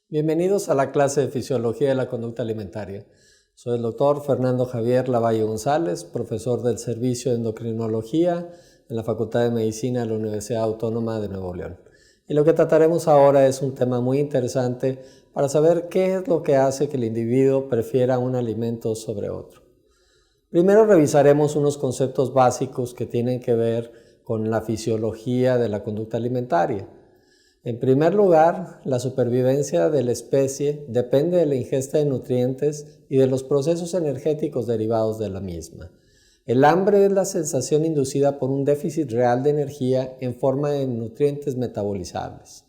Bienvenidos a la clase de Fisiología de la Conducta Alimentaria. Soy el doctor Fernando Javier Lavalle González, profesor del Servicio de Endocrinología en la Facultad de Medicina de la Universidad Autónoma de Nuevo León. Y lo que trataremos ahora es un tema muy interesante para saber qué es lo que hace que el individuo prefiera un alimento sobre otro. Primero revisaremos unos conceptos básicos que tienen que ver con la fisiología de la conducta alimentaria. En primer lugar, la supervivencia de la especie depende de la ingesta de nutrientes y de los procesos energéticos derivados de la misma. El hambre es la sensación inducida por un déficit real de energía en forma de nutrientes metabolizables.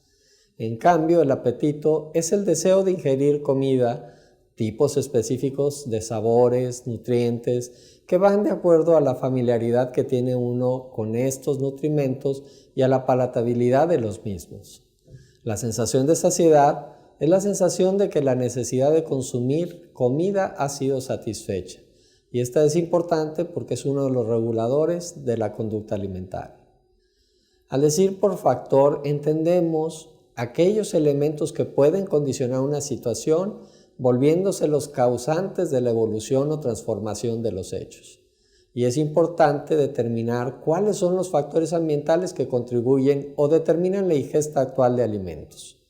En cambio, el apetito es el deseo de ingerir comida, tipos específicos de sabores, nutrientes, que van de acuerdo a la familiaridad que tiene uno con estos nutrimentos y a la palatabilidad de los mismos. La sensación de saciedad es la sensación de que la necesidad de consumir comida ha sido satisfecha, y esta es importante porque es uno de los reguladores de la conducta alimentaria. Al decir por factor, entendemos aquellos elementos que pueden condicionar una situación, volviéndose los causantes de la evolución o transformación de los hechos. Y es importante determinar cuáles son los factores ambientales que contribuyen o determinan la ingesta actual de alimentos.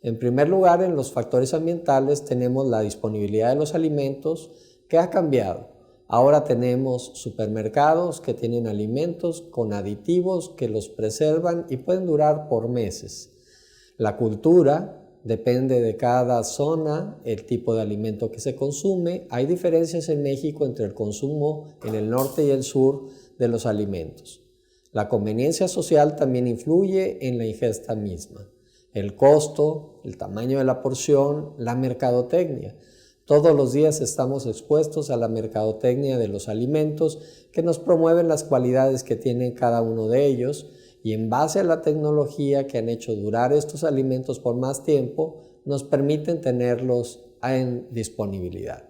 En primer lugar, en los factores ambientales tenemos la disponibilidad de los alimentos, que ha cambiado. Ahora tenemos supermercados que tienen alimentos con aditivos que los preservan y pueden durar por meses. La cultura depende de cada zona, el tipo de alimento que se consume. Hay diferencias en México entre el consumo en el norte y el sur de los alimentos. La conveniencia social también influye en la ingesta misma. El costo, el tamaño de la porción, la mercadotecnia. Todos los días estamos expuestos a la mercadotecnia de los alimentos que nos promueven las cualidades que tienen cada uno de ellos, y en base a la tecnología que han hecho durar estos alimentos por más tiempo, nos permiten tenerlos en disponibilidad.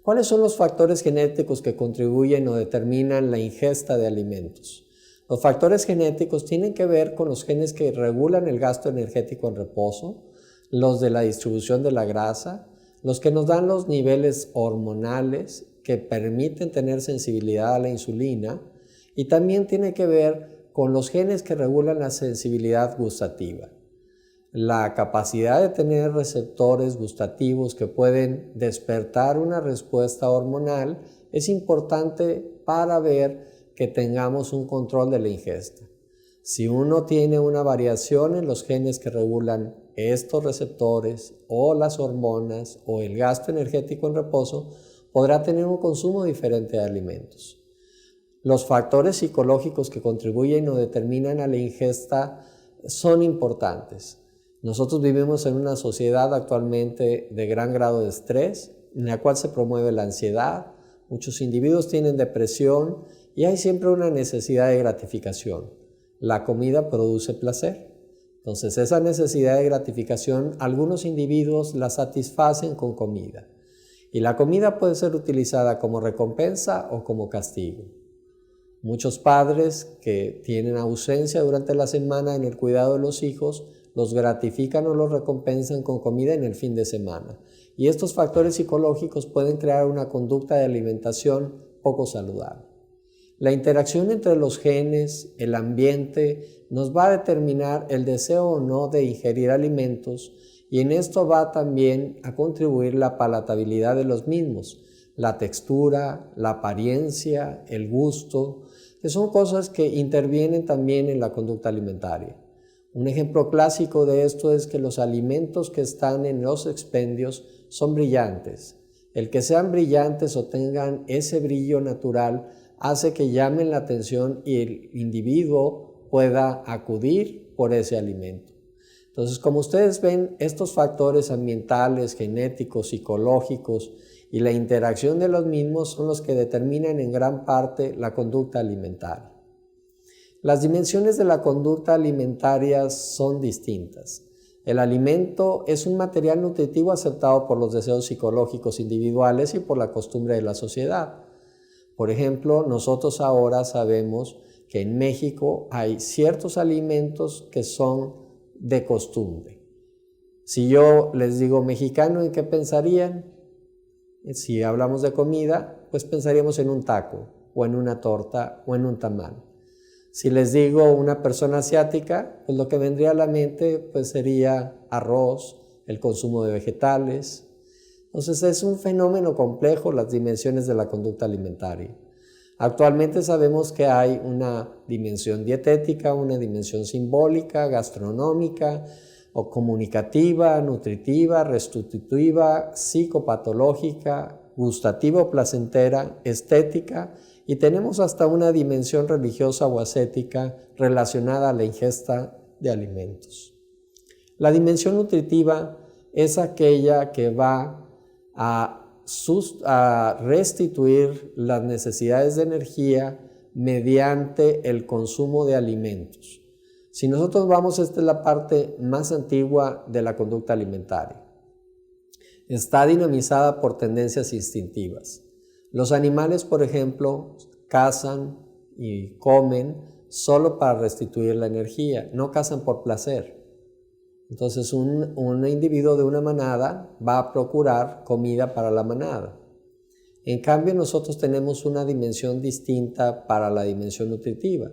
¿Cuáles son los factores genéticos que contribuyen o determinan la ingesta de alimentos? Los factores genéticos tienen que ver con los genes que regulan el gasto energético en reposo, los de la distribución de la grasa, los que nos dan los niveles hormonales que permiten tener sensibilidad a la insulina, y también tiene que ver con los genes que regulan la sensibilidad gustativa. La capacidad de tener receptores gustativos que pueden despertar una respuesta hormonal es importante para ver que tengamos un control de la ingesta. Si uno tiene una variación en los genes que regulan estos receptores o las hormonas o el gasto energético en reposo, podrá tener un consumo diferente de alimentos. Los factores psicológicos que contribuyen o determinan a la ingesta son importantes. Nosotros vivimos en una sociedad actualmente de gran grado de estrés, en la cual se promueve la ansiedad, muchos individuos tienen depresión y hay siempre una necesidad de gratificación. La comida produce placer. Entonces, esa necesidad de gratificación, algunos individuos la satisfacen con comida. Y la comida puede ser utilizada como recompensa o como castigo. Muchos padres que tienen ausencia durante la semana en el cuidado de los hijos, los gratifican o los recompensan con comida en el fin de semana. Y estos factores psicológicos pueden crear una conducta de alimentación poco saludable. La interacción entre los genes, el ambiente, nos va a determinar el deseo o no de ingerir alimentos, y en esto va también a contribuir la palatabilidad de los mismos, la textura, la apariencia, el gusto, que son cosas que intervienen también en la conducta alimentaria. Un ejemplo clásico de esto es que los alimentos que están en los expendios son brillantes. El que sean brillantes o tengan ese brillo natural hace que llamen la atención y el individuo pueda acudir por ese alimento. Entonces, como ustedes ven, estos factores ambientales, genéticos, psicológicos y la interacción de los mismos son los que determinan en gran parte la conducta alimentaria. Las dimensiones de la conducta alimentaria son distintas. El alimento es un material nutritivo aceptado por los deseos psicológicos individuales y por la costumbre de la sociedad. Por ejemplo, nosotros ahora sabemos que en México hay ciertos alimentos que son de costumbre. Si yo les digo mexicano, ¿en qué pensarían? Si hablamos de comida, pues pensaríamos en un taco, o en una torta, o en un tamal. Si les digo una persona asiática, pues lo que vendría a la mente pues sería arroz, el consumo de vegetales. Entonces es un fenómeno complejo las dimensiones de la conducta alimentaria. Actualmente sabemos que hay una dimensión dietética, una dimensión simbólica, gastronómica, o comunicativa, nutritiva, restitutiva, psicopatológica, gustativa o placentera, estética, y tenemos hasta una dimensión religiosa o ascética relacionada a la ingesta de alimentos. La dimensión nutritiva es aquella que va a restituir las necesidades de energía mediante el consumo de alimentos. Si nosotros vamos, esta es la parte más antigua de la conducta alimentaria. Está dinamizada por tendencias instintivas. Los animales, por ejemplo, cazan y comen solo para restituir la energía, no cazan por placer. Entonces un individuo de una manada va a procurar comida para la manada. En cambio, nosotros tenemos una dimensión distinta para la dimensión nutritiva.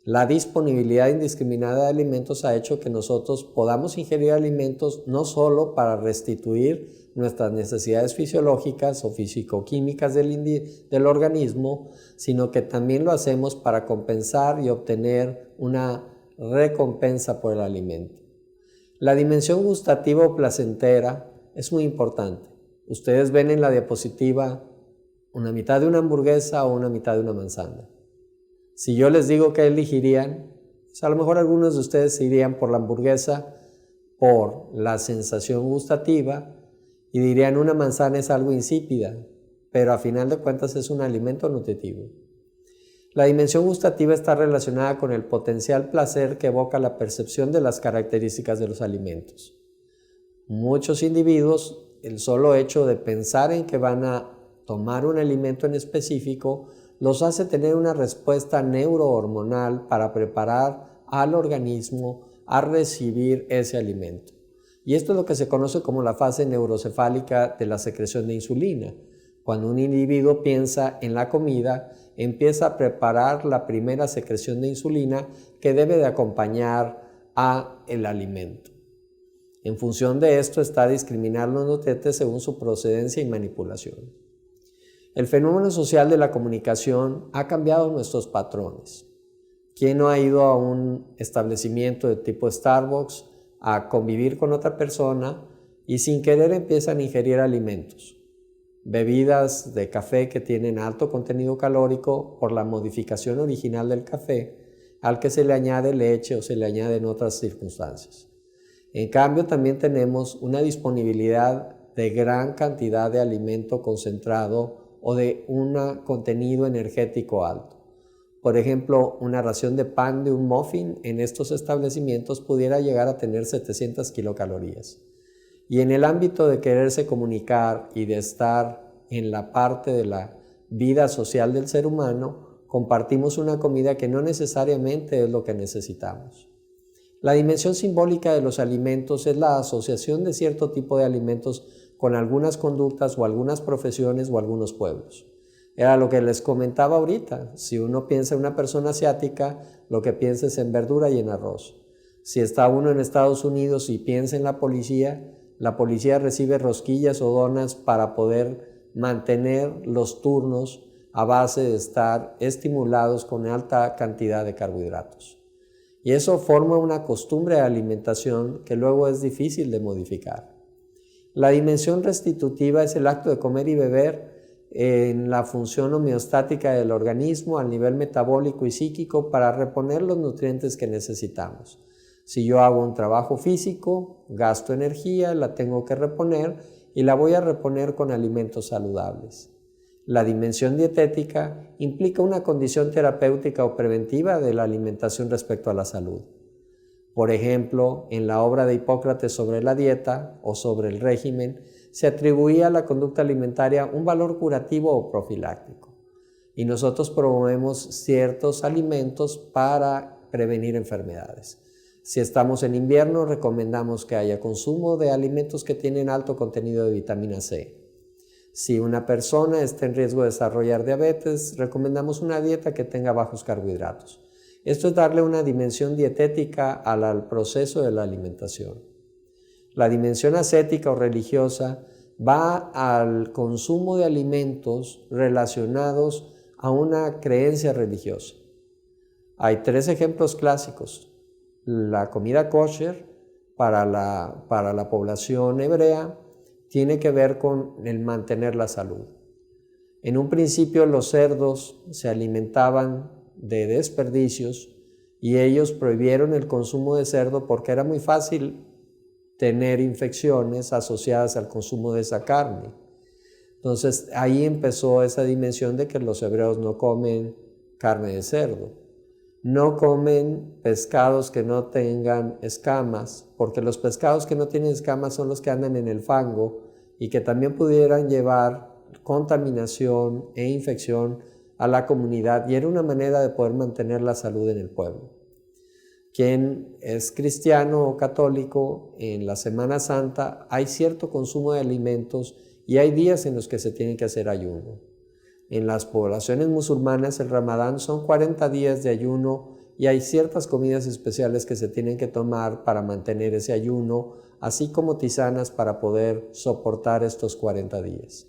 La disponibilidad indiscriminada de alimentos ha hecho que nosotros podamos ingerir alimentos no solo para restituir nuestras necesidades fisiológicas o físico-químicas del organismo, sino que también lo hacemos para compensar y obtener una recompensa por el alimento. La dimensión gustativa o placentera es muy importante. Ustedes ven en la diapositiva una mitad de una hamburguesa o una mitad de una manzana. Si yo les digo que elegirían, pues a lo mejor algunos de ustedes se irían por la hamburguesa por la sensación gustativa y dirían una manzana es algo insípida, pero a final de cuentas es un alimento nutritivo. La dimensión gustativa está relacionada con el potencial placer que evoca la percepción de las características de los alimentos. Muchos individuos, el solo hecho de pensar en que van a tomar un alimento en específico los hace tener una respuesta neurohormonal para preparar al organismo a recibir ese alimento. Y esto es lo que se conoce como la fase neurocefálica de la secreción de insulina. Cuando un individuo piensa en la comida, empieza a preparar la primera secreción de insulina que debe de acompañar a el alimento. En función de esto está discriminar los nutrientes según su procedencia y manipulación. El fenómeno social de la comunicación ha cambiado nuestros patrones. ¿Quién no ha ido a un establecimiento de tipo Starbucks a convivir con otra persona y sin querer empiezan a ingerir alimentos? Bebidas de café que tienen alto contenido calórico por la modificación original del café, al que se le añade leche o se le añaden otras circunstancias. En cambio, también tenemos una disponibilidad de gran cantidad de alimento concentrado o de un contenido energético alto. Por ejemplo, una ración de pan de un muffin en estos establecimientos pudiera llegar a tener 700 kilocalorías. Y en el ámbito de quererse comunicar y de estar en la parte de la vida social del ser humano, compartimos una comida que no necesariamente es lo que necesitamos. La dimensión simbólica de los alimentos es la asociación de cierto tipo de alimentos con algunas conductas o algunas profesiones o algunos pueblos. Era lo que les comentaba ahorita. Si uno piensa en una persona asiática, lo que piensa es en verdura y en arroz. Si está uno en Estados Unidos y piensa en la policía recibe rosquillas o donas para poder mantener los turnos a base de estar estimulados con alta cantidad de carbohidratos. Y eso forma una costumbre de alimentación que luego es difícil de modificar. La dimensión restitutiva es el acto de comer y beber en la función homeostática del organismo al nivel metabólico y psíquico para reponer los nutrientes que necesitamos. Si yo hago un trabajo físico, gasto energía, la tengo que reponer y la voy a reponer con alimentos saludables. La dimensión dietética implica una condición terapéutica o preventiva de la alimentación respecto a la salud. Por ejemplo, en la obra de Hipócrates sobre la dieta o sobre el régimen, se atribuía a la conducta alimentaria un valor curativo o profiláctico. Y nosotros promovemos ciertos alimentos para prevenir enfermedades. Si estamos en invierno, recomendamos que haya consumo de alimentos que tienen alto contenido de vitamina C. Si una persona está en riesgo de desarrollar diabetes, recomendamos una dieta que tenga bajos carbohidratos. Esto es darle una dimensión dietética al proceso de la alimentación. La dimensión ascética o religiosa va al consumo de alimentos relacionados a una creencia religiosa. Hay 3 ejemplos clásicos. La comida kosher para la población hebrea tiene que ver con el mantener la salud. En un principio los cerdos se alimentaban de desperdicios y ellos prohibieron el consumo de cerdo porque era muy fácil tener infecciones asociadas al consumo de esa carne. Entonces ahí empezó esa dimensión de que los hebreos no comen carne de cerdo. No comen pescados que no tengan escamas, porque los pescados que no tienen escamas son los que andan en el fango y que también pudieran llevar contaminación e infección a la comunidad, y era una manera de poder mantener la salud en el pueblo. Quien es cristiano o católico, en la Semana Santa hay cierto consumo de alimentos y hay días en los que se tiene que hacer ayuno. En las poblaciones musulmanas el Ramadán son 40 días de ayuno y hay ciertas comidas especiales que se tienen que tomar para mantener ese ayuno, así como tisanas para poder soportar estos 40 días.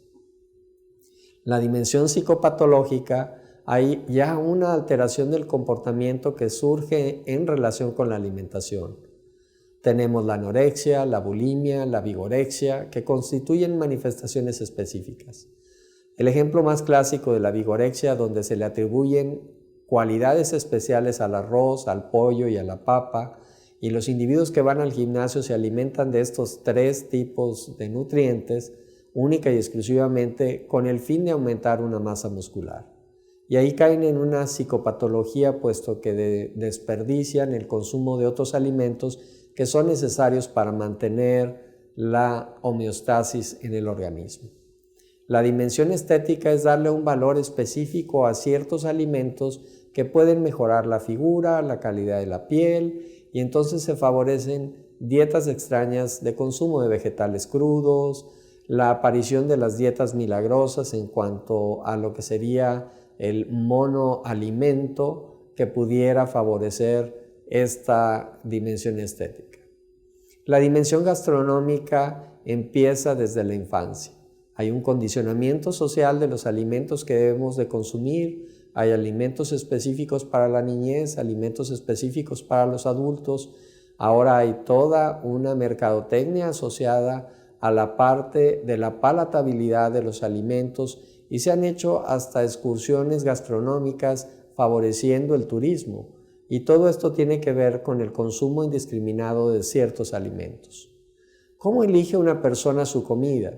La dimensión psicopatológica, hay ya una alteración del comportamiento que surge en relación con la alimentación. Tenemos la anorexia, la bulimia, la vigorexia, que constituyen manifestaciones específicas. El ejemplo más clásico de la vigorexia, donde se le atribuyen cualidades especiales al arroz, al pollo y a la papa, y los individuos que van al gimnasio se alimentan de estos 3 tipos de nutrientes, única y exclusivamente con el fin de aumentar una masa muscular. Y ahí caen en una psicopatología, puesto que desperdician el consumo de otros alimentos que son necesarios para mantener la homeostasis en el organismo. La dimensión estética es darle un valor específico a ciertos alimentos que pueden mejorar la figura, la calidad de la piel, y entonces se favorecen dietas extrañas de consumo de vegetales crudos, la aparición de las dietas milagrosas en cuanto a lo que sería el monoalimento que pudiera favorecer esta dimensión estética. La dimensión gastronómica empieza desde la infancia. Hay un condicionamiento social de los alimentos que debemos de consumir, hay alimentos específicos para la niñez, alimentos específicos para los adultos. Ahora hay toda una mercadotecnia asociada a la parte de la palatabilidad de los alimentos y se han hecho hasta excursiones gastronómicas favoreciendo el turismo. Y todo esto tiene que ver con el consumo indiscriminado de ciertos alimentos. ¿Cómo elige una persona su comida?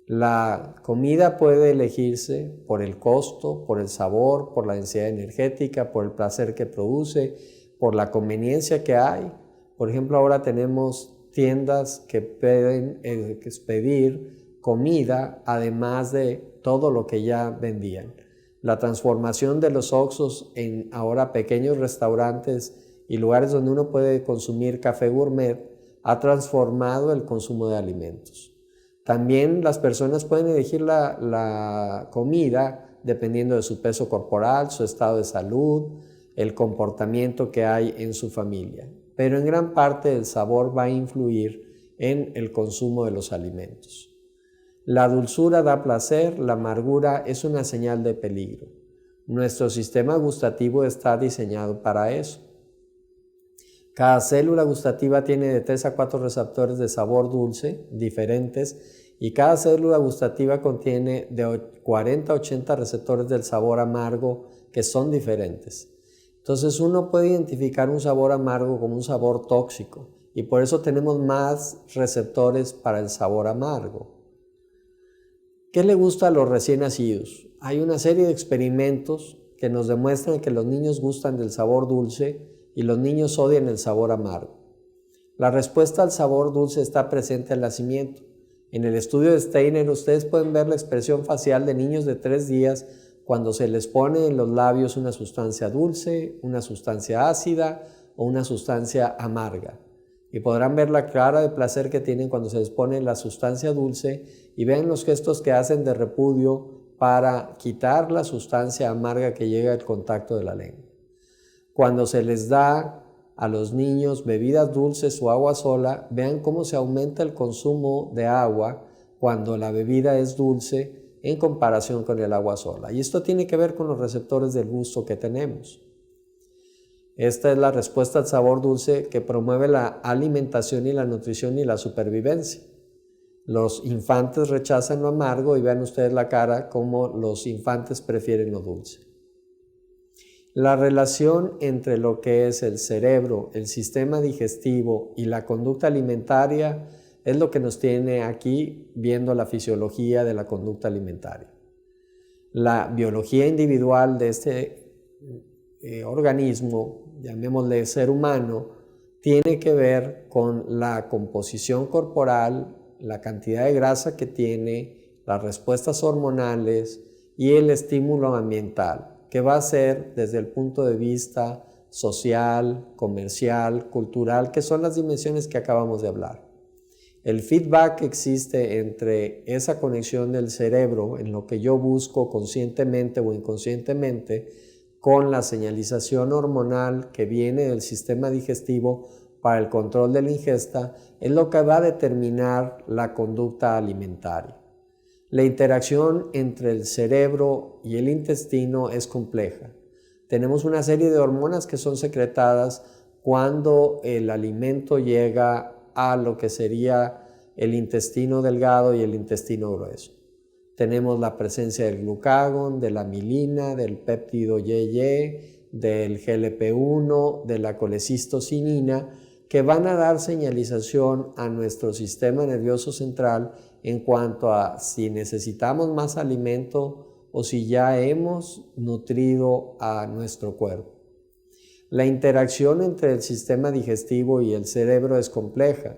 La comida puede elegirse por el costo, por el sabor, por la densidad energética, por el placer que produce, por la conveniencia que hay. Por ejemplo, ahora tenemos tiendas que pueden expedir comida además de todo lo que ya vendían. La transformación de los Oxxos en ahora pequeños restaurantes y lugares donde uno puede consumir café gourmet ha transformado el consumo de alimentos. También las personas pueden elegir la comida dependiendo de su peso corporal, su estado de salud, el comportamiento que hay en su familia. Pero en gran parte el sabor va a influir en el consumo de los alimentos. La dulzura da placer, la amargura es una señal de peligro. Nuestro sistema gustativo está diseñado para eso. Cada célula gustativa tiene de 3 a 4 receptores de sabor dulce diferentes y cada célula gustativa contiene de 40 a 80 receptores del sabor amargo que son diferentes. Entonces uno puede identificar un sabor amargo como un sabor tóxico y por eso tenemos más receptores para el sabor amargo. ¿Qué le gusta a los recién nacidos? Hay una serie de experimentos que nos demuestran que los niños gustan del sabor dulce y los niños odian el sabor amargo. La respuesta al sabor dulce está presente al nacimiento. En el estudio de Steiner ustedes pueden ver la expresión facial de niños de 3 días cuando se les pone en los labios una sustancia dulce, una sustancia ácida o una sustancia amarga. Y podrán ver la cara de placer que tienen cuando se les pone la sustancia dulce y vean los gestos que hacen de repudio para quitar la sustancia amarga que llega al contacto de la lengua. Cuando se les da a los niños bebidas dulces o agua sola, vean cómo se aumenta el consumo de agua cuando la bebida es dulce en comparación con el agua sola. Y esto tiene que ver con los receptores del gusto que tenemos. Esta es la respuesta al sabor dulce que promueve la alimentación y la nutrición y la supervivencia. Los infantes rechazan lo amargo y vean ustedes la cara como los infantes prefieren lo dulce. La relación entre lo que es el cerebro, el sistema digestivo y la conducta alimentaria es lo que nos tiene aquí viendo la fisiología de la conducta alimentaria. La biología individual de este organismo, llamémosle ser humano, tiene que ver con la composición corporal, la cantidad de grasa que tiene, las respuestas hormonales y el estímulo ambiental, que va a ser desde el punto de vista social, comercial, cultural, que son las dimensiones que acabamos de hablar. El feedback existe entre esa conexión del cerebro, en lo que yo busco conscientemente o inconscientemente, con la señalización hormonal que viene del sistema digestivo para el control de la ingesta, es lo que va a determinar la conducta alimentaria. La interacción entre el cerebro y el intestino es compleja. Tenemos una serie de hormonas que son secretadas cuando el alimento llega a lo que sería el intestino delgado y el intestino grueso. Tenemos la presencia del glucagón, de la amilina, del péptido YY, del GLP-1, de la colecistocinina, que van a dar señalización a nuestro sistema nervioso central en cuanto a si necesitamos más alimento o si ya hemos nutrido a nuestro cuerpo. La interacción entre el sistema digestivo y el cerebro es compleja.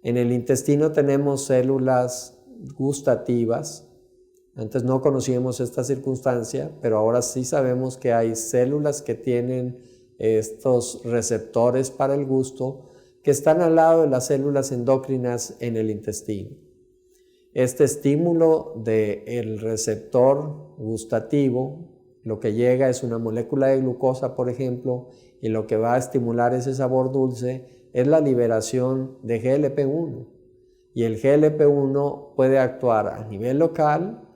En el intestino tenemos células gustativas. Antes no conocíamos esta circunstancia, pero ahora sí sabemos que hay células que tienen estos receptores para el gusto que están al lado de las células endócrinas en el intestino. Este estímulo del receptor gustativo, lo que llega es una molécula de glucosa, por ejemplo, y lo que va a estimular ese sabor dulce es la liberación de GLP-1. Y el GLP-1 puede actuar a nivel local,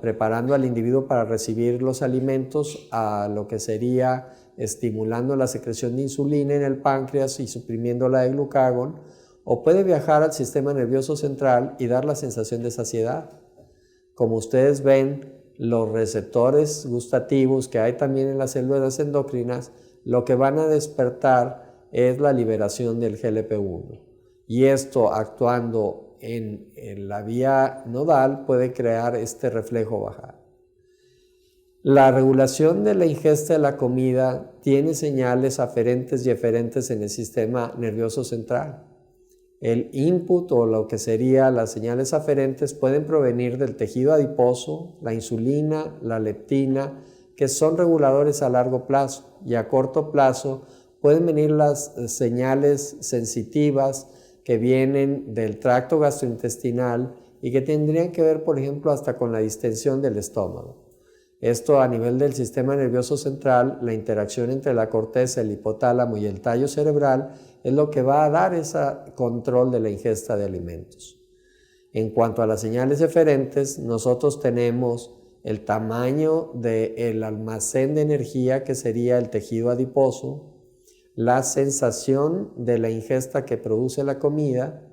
preparando al individuo para recibir los alimentos, a lo que sería estimulando la secreción de insulina en el páncreas y suprimiendo la de glucagón, o puede viajar al sistema nervioso central y dar la sensación de saciedad. Como ustedes ven, los receptores gustativos que hay también en las células endocrinas, lo que van a despertar es la liberación del GLP-1. Y esto, actuando en la vía nodal, puede crear este reflejo bajar. La regulación de la ingesta de la comida tiene señales aferentes y eferentes en el sistema nervioso central. El input o lo que serían las señales aferentes pueden provenir del tejido adiposo, la insulina, la leptina, que son reguladores a largo plazo, y a corto plazo pueden venir las señales sensitivas que vienen del tracto gastrointestinal y que tendrían que ver, por ejemplo, hasta con la distensión del estómago. Esto a nivel del sistema nervioso central, la interacción entre la corteza, el hipotálamo y el tallo cerebral es lo que va a dar ese control de la ingesta de alimentos. En cuanto a las señales eferentes, nosotros tenemos el tamaño del almacén de energía, que sería el tejido adiposo, la sensación de la ingesta que produce la comida,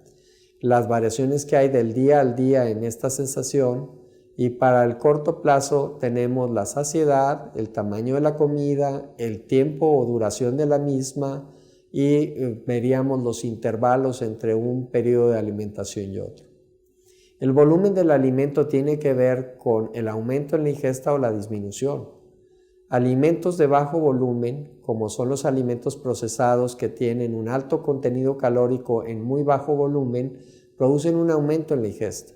las variaciones que hay del día al día en esta sensación, y para el corto plazo tenemos la saciedad, el tamaño de la comida, el tiempo o duración de la misma, y veríamos los intervalos entre un periodo de alimentación y otro. El volumen del alimento tiene que ver con el aumento en la ingesta o la disminución. Alimentos de bajo volumen, como son los alimentos procesados que tienen un alto contenido calórico en muy bajo volumen, producen un aumento en la ingesta.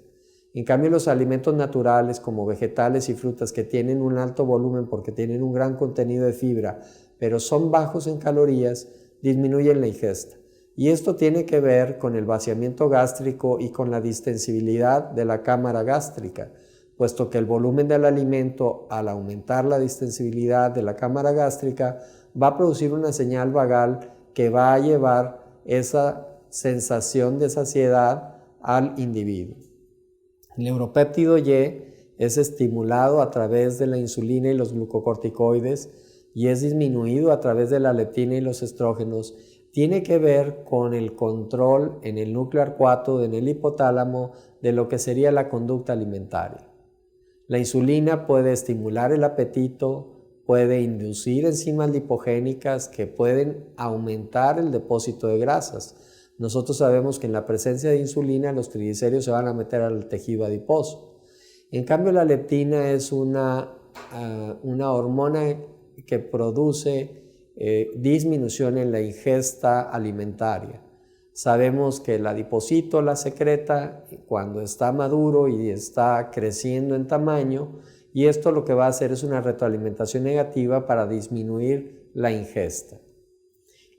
En cambio, los alimentos naturales como vegetales y frutas que tienen un alto volumen porque tienen un gran contenido de fibra, pero son bajos en calorías, disminuyen la ingesta. Y esto tiene que ver con el vaciamiento gástrico y con la distensibilidad de la cámara gástrica, puesto que el volumen del alimento, al aumentar la distensibilidad de la cámara gástrica, va a producir una señal vagal que va a llevar esa sensación de saciedad al individuo. El neuropéptido Y es estimulado a través de la insulina y los glucocorticoides y es disminuido a través de la leptina y los estrógenos. Tiene que ver con el control en el núcleo arcuato, en el hipotálamo, de lo que sería la conducta alimentaria. La insulina puede estimular el apetito, puede inducir enzimas lipogénicas que pueden aumentar el depósito de grasas. Nosotros sabemos que en la presencia de insulina los triglicéridos se van a meter al tejido adiposo. En cambio, la leptina es una hormona que produce disminución en la ingesta alimentaria. Sabemos que el adipocito la secreta cuando está maduro y está creciendo en tamaño, y esto lo que va a hacer es una retroalimentación negativa para disminuir la ingesta.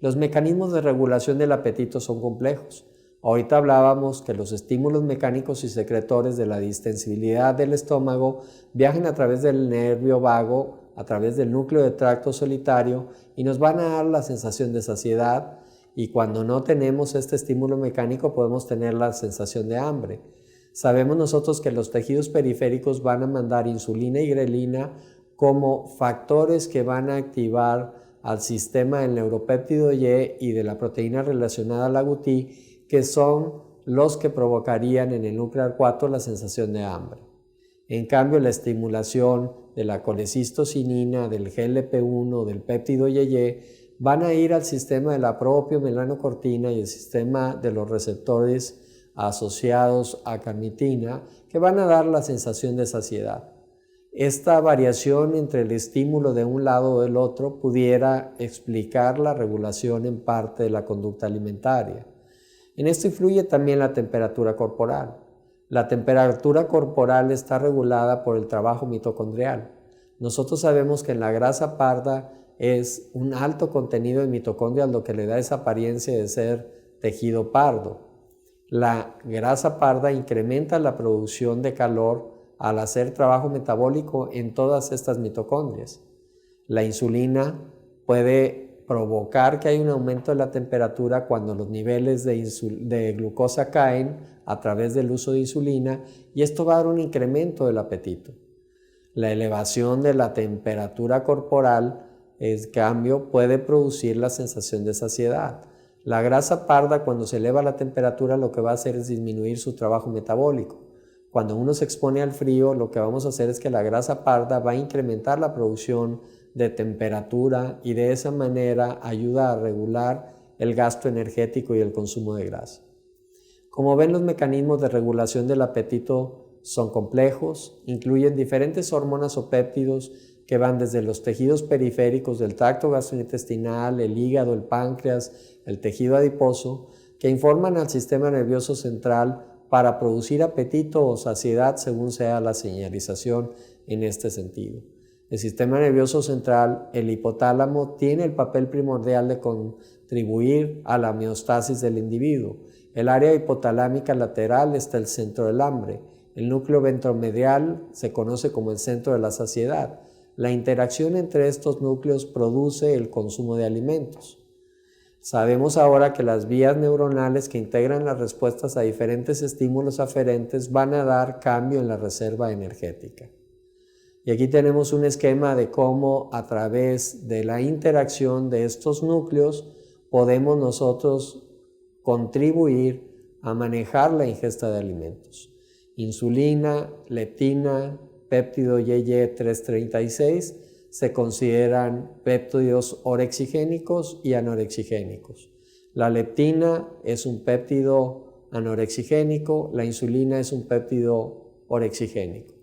Los mecanismos de regulación del apetito son complejos. Ahorita hablábamos que los estímulos mecánicos y secretores de la distensibilidad del estómago viajan a través del nervio vago, a través del núcleo de tracto solitario y nos van a dar la sensación de saciedad, y cuando no tenemos este estímulo mecánico podemos tener la sensación de hambre. Sabemos nosotros que los tejidos periféricos van a mandar insulina y grelina como factores que van a activar al sistema del neuropéptido Y y de la proteína relacionada a la GUTI, que son los que provocarían en el núcleo arcuato la sensación de hambre. En cambio, la estimulación de la colecistocinina, del GLP-1, del péptido YY, van a ir al sistema de la propiomelanocortina y el sistema de los receptores asociados a carnitina, que van a dar la sensación de saciedad. Esta variación entre el estímulo de un lado o del otro pudiera explicar la regulación en parte de la conducta alimentaria. En esto influye también la temperatura corporal. La temperatura corporal está regulada por el trabajo mitocondrial. Nosotros sabemos que en la grasa parda es un alto contenido de mitocondrias lo que le da esa apariencia de ser tejido pardo. La grasa parda incrementa la producción de calor al hacer trabajo metabólico en todas estas mitocondrias. La insulina puede provocar que haya un aumento de la temperatura cuando los niveles de glucosa caen a través del uso de insulina, y esto va a dar un incremento del apetito. La elevación de la temperatura corporal, en cambio, puede producir la sensación de saciedad. La grasa parda, cuando se eleva la temperatura, lo que va a hacer es disminuir su trabajo metabólico. Cuando uno se expone al frío, lo que vamos a hacer es que la grasa parda va a incrementar la producción de temperatura y de esa manera ayuda a regular el gasto energético y el consumo de grasa. Como ven, los mecanismos de regulación del apetito son complejos, incluyen diferentes hormonas o péptidos que van desde los tejidos periféricos del tracto gastrointestinal, el hígado, el páncreas, el tejido adiposo, que informan al sistema nervioso central para producir apetito o saciedad según sea la señalización en este sentido. El sistema nervioso central, el hipotálamo, tiene el papel primordial de contribuir a la homeostasis del individuo. El área hipotalámica lateral está el centro del hambre. El núcleo ventromedial se conoce como el centro de la saciedad. La interacción entre estos núcleos produce el consumo de alimentos. Sabemos ahora que las vías neuronales que integran las respuestas a diferentes estímulos aferentes van a dar cambio en la reserva energética. Y aquí tenemos un esquema de cómo a través de la interacción de estos núcleos podemos nosotros contribuir a manejar la ingesta de alimentos. Insulina, leptina, péptido YY336 se consideran péptidos orexigénicos y anorexigénicos. La leptina es un péptido anorexigénico, la insulina es un péptido orexigénico.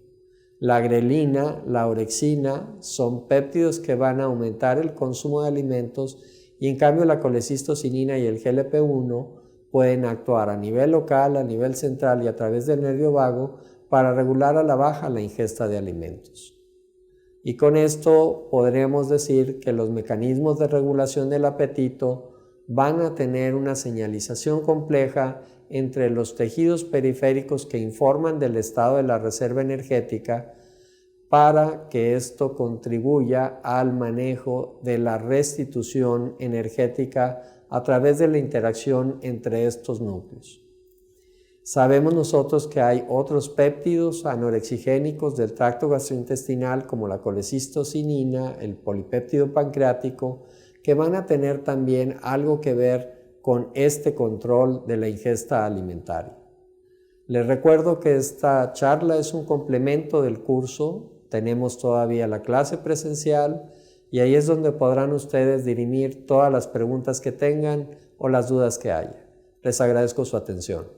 La grelina, la orexina son péptidos que van a aumentar el consumo de alimentos, y en cambio la colecistocinina y el GLP-1 pueden actuar a nivel local, a nivel central y a través del nervio vago para regular a la baja la ingesta de alimentos. Y con esto podremos decir que los mecanismos de regulación del apetito van a tener una señalización compleja entre los tejidos periféricos que informan del estado de la reserva energética para que esto contribuya al manejo de la restitución energética a través de la interacción entre estos núcleos. Sabemos nosotros que hay otros péptidos anorexigénicos del tracto gastrointestinal como la colecistocinina, el polipéptido pancreático, que van a tener también algo que ver con este control de la ingesta alimentaria. Les recuerdo que esta charla es un complemento del curso. Tenemos todavía la clase presencial y ahí es donde podrán ustedes dirimir todas las preguntas que tengan o las dudas que haya. Les agradezco su atención.